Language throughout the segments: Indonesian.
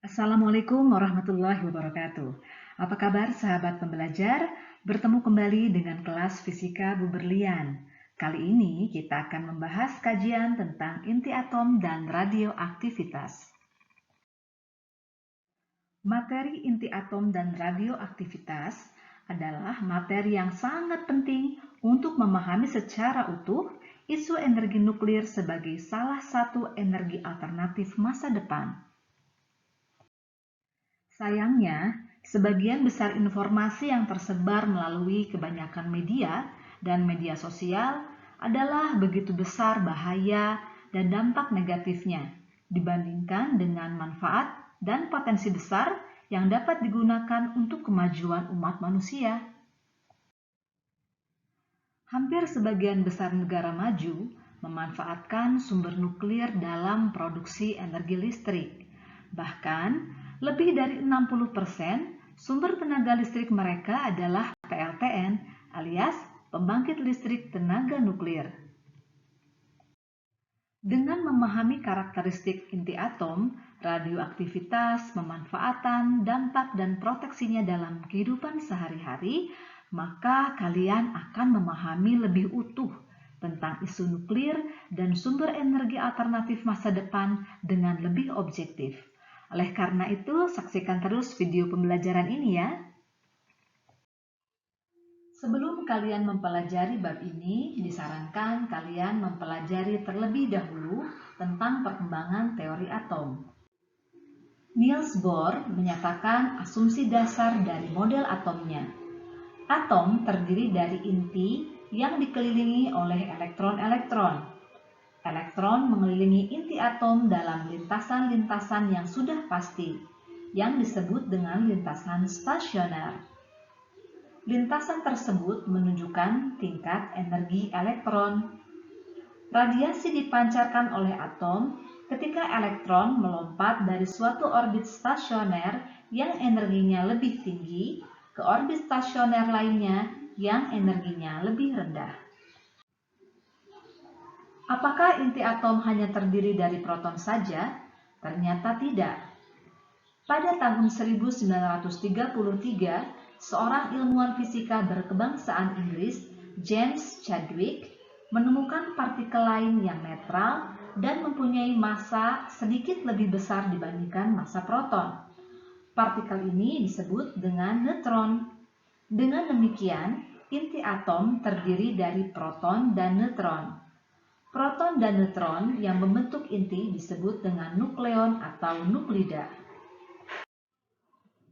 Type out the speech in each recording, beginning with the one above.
Assalamualaikum warahmatullahi wabarakatuh. Apa kabar sahabat pembelajar? Bertemu kembali dengan kelas Fisika Bu Berlian. Kali ini kita akan membahas kajian tentang inti atom dan radioaktivitas. Materi inti atom dan radioaktivitas adalah materi yang sangat penting untuk memahami secara utuh isu energi nuklir sebagai salah satu energi alternatif masa depan. Sayangnya, sebagian besar informasi yang tersebar melalui kebanyakan media dan media sosial adalah begitu besar bahaya dan dampak negatifnya dibandingkan dengan manfaat dan potensi besar yang dapat digunakan untuk kemajuan umat manusia. Hampir sebagian besar negara maju memanfaatkan sumber nuklir dalam produksi energi listrik. Bahkan, lebih dari 60% sumber tenaga listrik mereka adalah PLTN alias pembangkit listrik tenaga nuklir. Dengan memahami karakteristik inti atom, radioaktivitas, pemanfaatan, dampak, dan proteksinya dalam kehidupan sehari-hari, maka kalian akan memahami lebih utuh tentang isu nuklir dan sumber energi alternatif masa depan dengan lebih objektif. Oleh karena itu, saksikan terus video pembelajaran ini ya. Sebelum kalian mempelajari bab ini, disarankan kalian mempelajari terlebih dahulu tentang perkembangan teori atom. Niels Bohr menyatakan asumsi dasar dari model atomnya. Atom terdiri dari inti yang dikelilingi oleh elektron-elektron. Elektron mengelilingi inti atom dalam lintasan-lintasan yang sudah pasti, yang disebut dengan lintasan stasioner. Lintasan tersebut menunjukkan tingkat energi elektron. Radiasi dipancarkan oleh atom ketika elektron melompat dari suatu orbit stasioner yang energinya lebih tinggi ke orbit stasioner lainnya yang energinya lebih rendah. Apakah inti atom hanya terdiri dari proton saja? Ternyata tidak. Pada tahun 1933, seorang ilmuwan fisika berkebangsaan Inggris, James Chadwick, menemukan partikel lain yang netral dan mempunyai massa sedikit lebih besar dibandingkan massa proton. Partikel ini disebut dengan neutron. Dengan demikian, inti atom terdiri dari proton dan neutron. Proton dan neutron yang membentuk inti disebut dengan nukleon atau nuklida.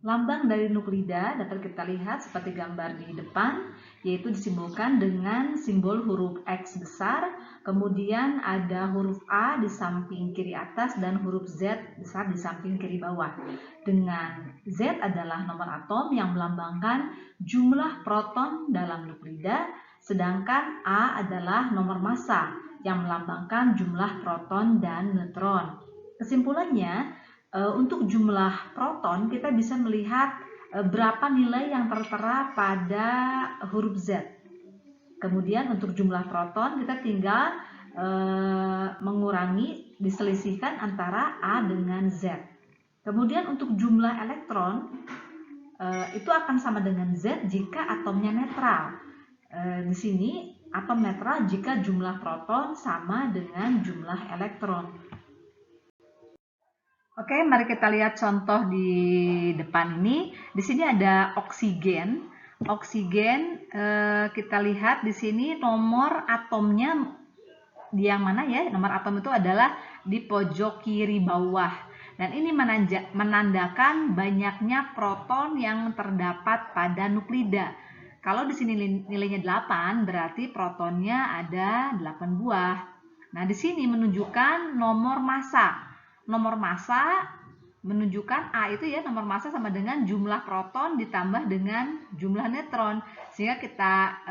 Lambang dari nuklida dapat kita lihat seperti gambar di depan, yaitu disimbolkan dengan simbol huruf X besar, kemudian ada huruf A di samping kiri atas dan huruf Z besar di samping kiri bawah. Dengan Z adalah nomor atom yang melambangkan jumlah proton dalam nuklida, sedangkan A adalah nomor massa yang melambangkan jumlah proton dan neutron. Kesimpulannya, untuk jumlah proton kita bisa melihat berapa nilai yang tertera pada huruf Z. Kemudian untuk jumlah proton kita tinggal mengurangi, diselisihkan antara A dengan Z. Kemudian untuk jumlah elektron itu akan sama dengan Z jika atomnya netral. Di sini atom netral jika jumlah proton sama dengan jumlah elektron. Oke, mari kita lihat contoh di depan ini. Di sini ada oksigen. Oksigen kita lihat di sini nomor atomnya di yang mana ya? Nomor atom itu adalah di pojok kiri bawah. Dan ini menandakan banyaknya proton yang terdapat pada nuklida. Kalau di sini nilainya 8, berarti protonnya ada 8 buah. Nah, di sini menunjukkan nomor massa. Nomor massa menunjukkan A itu ya, nomor massa sama dengan jumlah proton ditambah dengan jumlah neutron. Sehingga kita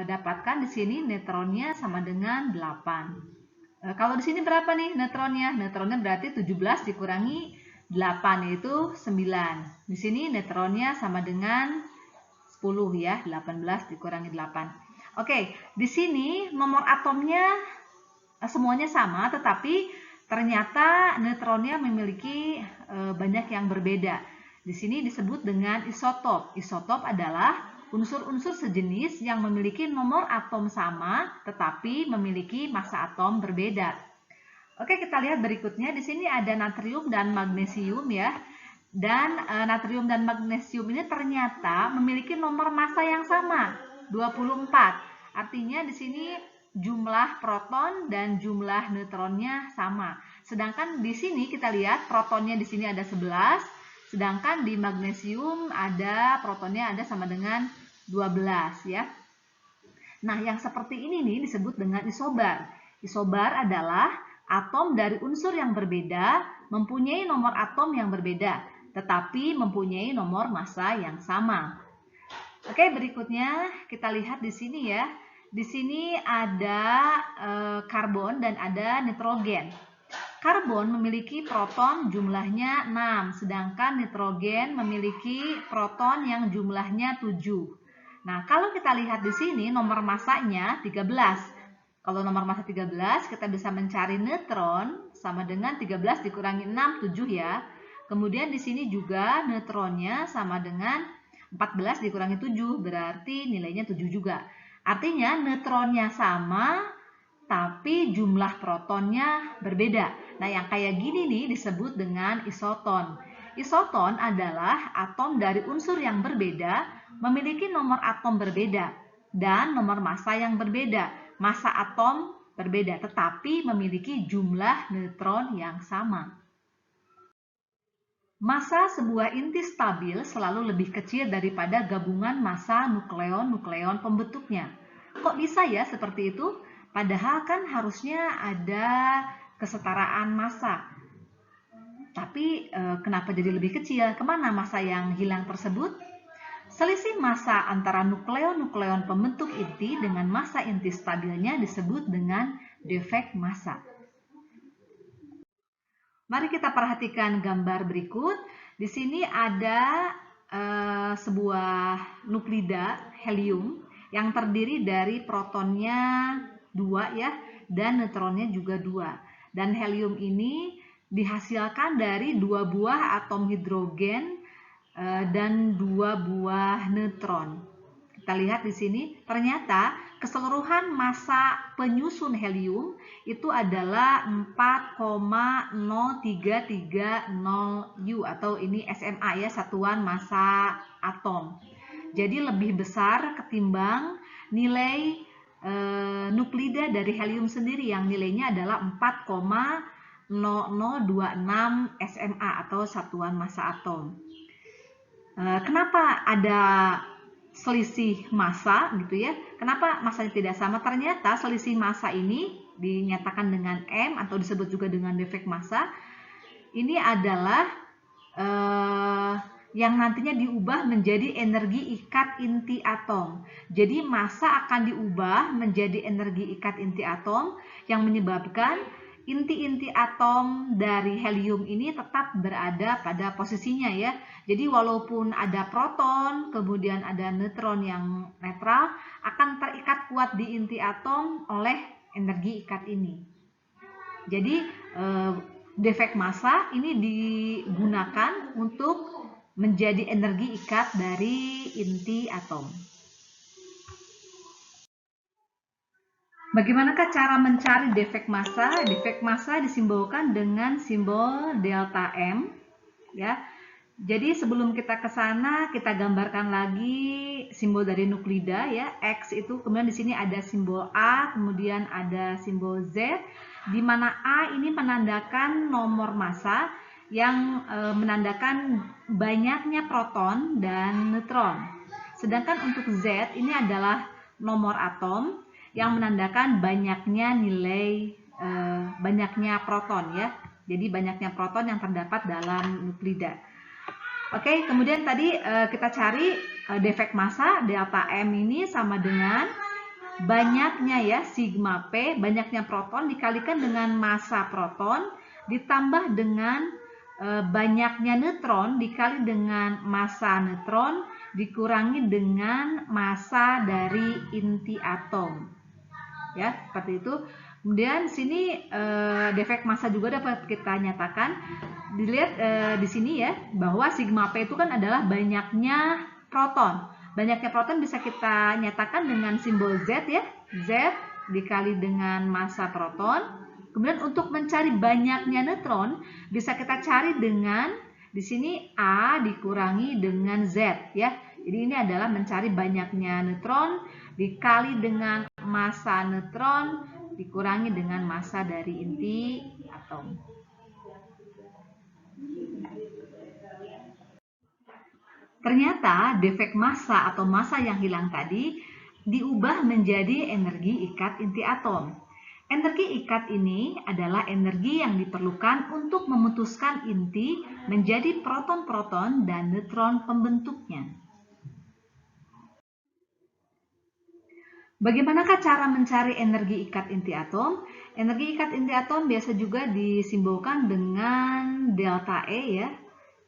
dapatkan di sini neutronnya sama dengan 8. Kalau di sini berapa nih neutronnya? Neutronnya berarti 17 dikurangi 8 yaitu 9. Di sini neutronnya sama dengan 10 ya, 18 dikurangi 8. Oke, di sini nomor atomnya semuanya sama, tetapi ternyata neutronnya memiliki banyak yang berbeda. Di sini disebut dengan isotop. Isotop adalah unsur-unsur sejenis yang memiliki nomor atom sama tetapi memiliki massa atom berbeda. Oke, kita lihat berikutnya. Di sini ada natrium dan magnesium ya. Dan natrium dan magnesium ini ternyata memiliki nomor massa yang sama, 24. Artinya di sini jumlah proton dan jumlah neutronnya sama. Sedangkan di sini kita lihat protonnya di sini ada 11, sedangkan di magnesium ada protonnya ada sama dengan 12 ya. Nah, yang seperti ini nih disebut dengan isobar. Isobar adalah atom dari unsur yang berbeda mempunyai nomor atom yang berbeda, tetapi mempunyai nomor massa yang sama. Oke, berikutnya kita lihat di sini ya. Di sini ada karbon dan ada nitrogen. Karbon memiliki proton jumlahnya 6, sedangkan nitrogen memiliki proton yang jumlahnya 7. Nah, kalau kita lihat di sini nomor massanya 13. Kalau nomor massa 13, kita bisa mencari neutron sama dengan 13 dikurangi 6, 7 ya. Kemudian di sini juga neutronnya sama dengan 14 dikurangi 7, berarti nilainya 7 juga. Artinya neutronnya sama, tapi jumlah protonnya berbeda. Nah, yang kayak gini nih disebut dengan isoton. Isoton adalah atom dari unsur yang berbeda, memiliki nomor atom berbeda, dan nomor massa yang berbeda. Massa atom berbeda, tetapi memiliki jumlah neutron yang sama. Massa sebuah inti stabil selalu lebih kecil daripada gabungan massa nukleon-nukleon pembentuknya. Kok bisa ya seperti itu? Padahal kan harusnya ada kesetaraan massa. Tapi kenapa jadi lebih kecil? Kemana massa yang hilang tersebut? Selisih massa antara nukleon-nukleon pembentuk inti dengan massa inti stabilnya disebut dengan defek massa. Mari kita perhatikan gambar berikut. Di sini ada sebuah nuklida helium yang terdiri dari protonnya 2 ya, dan neutronnya juga 2. Dan helium ini dihasilkan dari 2 buah atom hidrogen dan 2 buah neutron. Kita lihat di sini, ternyata keseluruhan massa penyusun helium itu adalah 4,0330 U atau ini SMA ya, satuan massa atom. Jadi lebih besar ketimbang nilai nuklida dari helium sendiri yang nilainya adalah 4,0026 SMA atau satuan massa atom. Kenapa ada selisih massa gitu ya? Kenapa massanya tidak sama? Ternyata selisih massa ini dinyatakan dengan M atau disebut juga dengan defek massa. Ini adalah yang nantinya diubah menjadi energi ikat inti atom. Jadi massa akan diubah menjadi energi ikat inti atom yang menyebabkan inti-inti atom dari helium ini tetap berada pada posisinya ya. Jadi walaupun ada proton, kemudian ada neutron yang netral, akan terikat kuat di inti atom oleh energi ikat ini. Jadi defek massa ini digunakan untuk menjadi energi ikat dari inti atom. Bagaimanakah cara mencari defek massa? Defek massa disimbolkan dengan simbol delta M ya. Jadi sebelum kita ke sana, kita gambarkan lagi simbol dari nuklida ya. X itu, kemudian di sini ada simbol A, kemudian ada simbol Z, di mana A ini menandakan nomor massa yang menandakan banyaknya proton dan neutron. Sedangkan untuk Z ini adalah nomor atom yang menandakan banyaknya nilai banyaknya proton ya. Jadi banyaknya proton yang terdapat dalam nuklida. Oke, kemudian tadi kita cari defek massa delta M ini sama dengan banyaknya ya sigma P, banyaknya proton dikalikan dengan massa proton ditambah dengan banyaknya neutron dikali dengan massa neutron dikurangi dengan massa dari inti atom. Ya, seperti itu. Kemudian sini defek massa juga dapat kita nyatakan. Dilihat di sini ya, bahwa sigma P itu kan adalah banyaknya proton. Banyaknya proton bisa kita nyatakan dengan simbol Z ya. Z dikali dengan massa proton. Kemudian untuk mencari banyaknya neutron bisa kita cari dengan di sini A dikurangi dengan Z ya. Jadi ini adalah mencari banyaknya neutron dikali dengan massa neutron dikurangi dengan massa dari inti atom. Ternyata defek massa atau massa yang hilang tadi diubah menjadi energi ikat inti atom. Energi ikat ini adalah energi yang diperlukan untuk memutuskan inti menjadi proton-proton dan neutron pembentuknya. Bagaimanakah cara mencari energi ikat inti atom? Energi ikat inti atom biasa juga disimbolkan dengan delta E ya.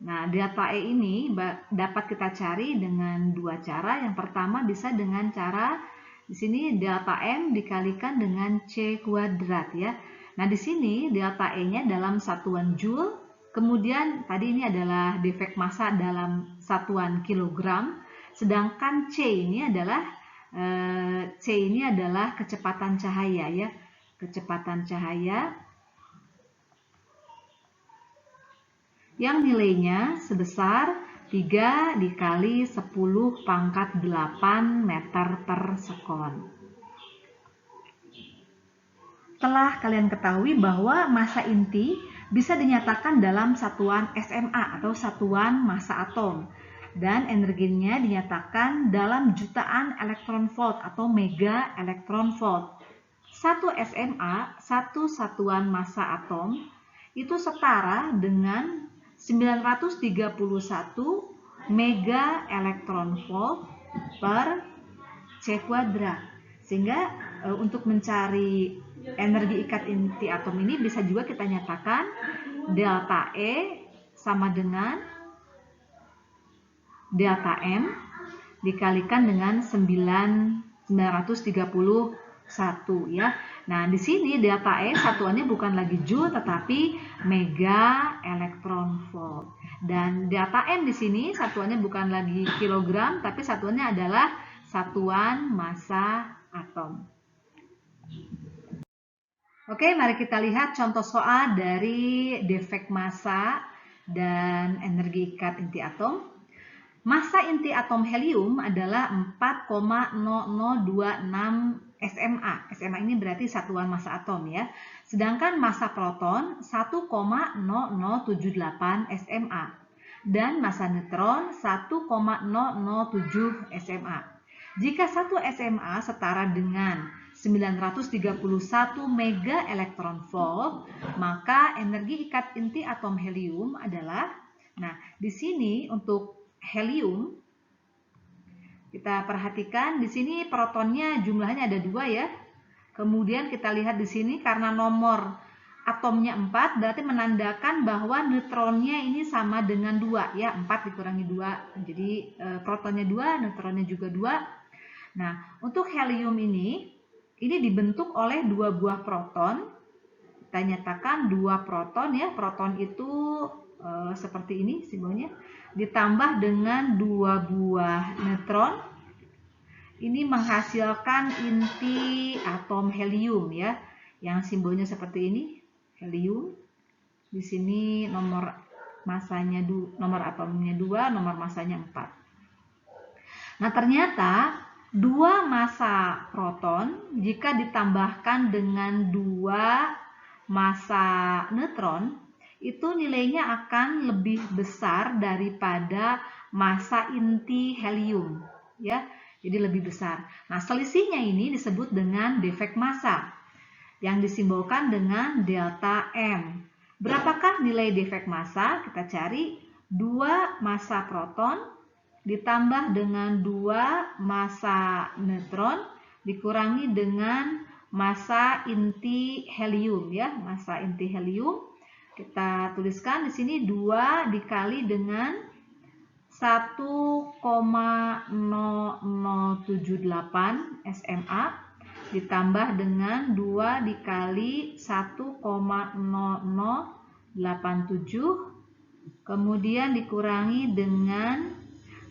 Nah, delta E ini dapat kita cari dengan dua cara. Yang pertama bisa dengan cara di sini delta M dikalikan dengan C kuadrat ya. Nah, di sini delta E-nya dalam satuan joule, kemudian tadi ini adalah defek massa dalam satuan kilogram, sedangkan C ini adalah kecepatan cahaya ya. Kecepatan cahaya yang nilainya sebesar 3 dikali 10 pangkat 8 meter per sekon. Setelah kalian ketahui bahwa massa inti bisa dinyatakan dalam satuan SMA atau satuan massa atom, dan energinya dinyatakan dalam jutaan elektron volt atau mega elektron volt. 1 SMA, satu satuan massa atom, itu setara dengan 931 mega elektron volt per C kuadrat. Sehingga untuk mencari energi ikat inti atom ini bisa juga kita nyatakan delta E sama dengan delta M dikalikan dengan 931 ya. Nah, di sini delta E satuannya bukan lagi joule tetapi mega elektron volt. Dan delta M di sini satuannya bukan lagi kilogram tapi satuannya adalah satuan massa atom. Oke, mari kita lihat contoh soal dari defek massa dan energi ikat inti atom. Massa inti atom helium adalah 4,0026 SMA. SMA ini berarti satuan massa atom ya. Sedangkan massa proton 1,0078 SMA. Dan massa neutron 1,007 SMA. Jika 1 SMA setara dengan 931 mega elektron volt, maka energi ikat inti atom helium adalah, nah di sini untuk helium kita perhatikan di sini protonnya jumlahnya ada 2 ya. Kemudian kita lihat di sini karena nomor atomnya 4 berarti menandakan bahwa neutronnya ini sama dengan 2 ya, 4 dikurangi 2. Jadi protonnya 2, neutronnya juga 2. Nah, untuk helium ini dibentuk oleh 2 buah proton. Kita nyatakan 2 proton ya. Proton itu seperti ini simbolnya, ditambah dengan 2 buah neutron. Ini menghasilkan inti atom helium ya, yang simbolnya seperti ini, helium. Di sini nomor masanya nomor atomnya 2, nomor masanya 4. Nah, ternyata 2 massa proton jika ditambahkan dengan 2 massa neutron itu nilainya akan lebih besar daripada massa inti helium ya. Jadi lebih besar. Nah, selisihnya ini disebut dengan defek massa yang disimbolkan dengan delta M. Berapakah nilai defek massa? Kita cari 2 massa proton ditambah dengan 2 massa neutron dikurangi dengan massa inti helium ya, massa inti helium. Kita tuliskan di sini 2 dikali dengan 1,0078 SMA ditambah dengan 2 dikali 1,0087, kemudian dikurangi dengan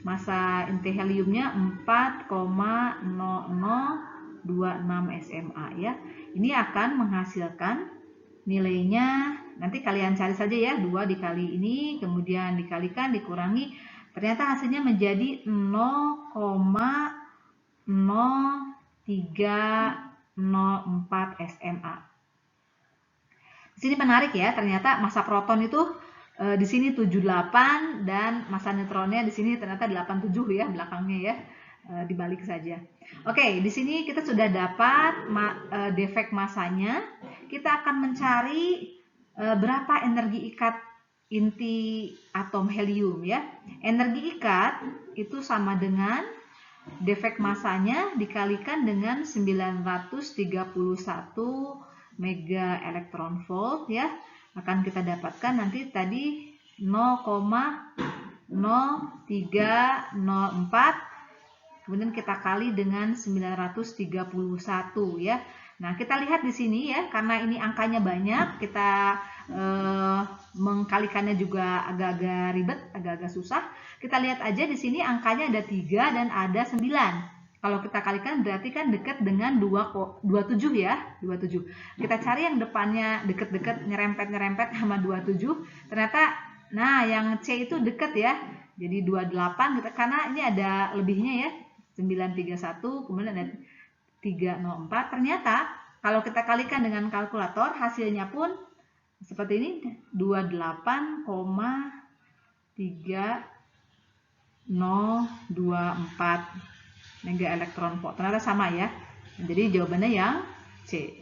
massa inti heliumnya 4,0026 SMA ya. Ini akan menghasilkan nilainya, nanti kalian cari saja ya, 2 dikali ini, kemudian dikalikan, dikurangi, ternyata hasilnya menjadi 0,0304 SMA. Di sini menarik ya, ternyata massa proton itu di sini 78 dan massa neutronnya di sini ternyata 87 ya belakangnya ya. Dibalik saja. Oke, di sini kita sudah dapat defek massanya. Kita akan mencari berapa energi ikat inti atom helium ya. Energi ikat itu sama dengan defek massanya dikalikan dengan 931 mega elektron volt ya. Akan kita dapatkan nanti tadi 0,0304, kemudian kita kali dengan 931 ya. Nah, kita lihat di sini ya, karena ini angkanya banyak, kita mengkalikannya juga agak-agak ribet, agak-agak susah. Kita lihat aja di sini angkanya ada 3 dan ada 9. Kalau kita kalikan berarti kan dekat dengan 27 ya, 27. Kita cari yang depannya dekat-dekat, nyerempet-nyerempet sama 27. Ternyata, nah yang C itu dekat ya, jadi 28 gitu, karena ini ada lebihnya ya. 931, kemudian ada 304. Ternyata kalau kita kalikan dengan kalkulator hasilnya pun seperti ini, 28,3024 mega elektron volt. Ternyata sama ya. Jadi jawabannya yang C.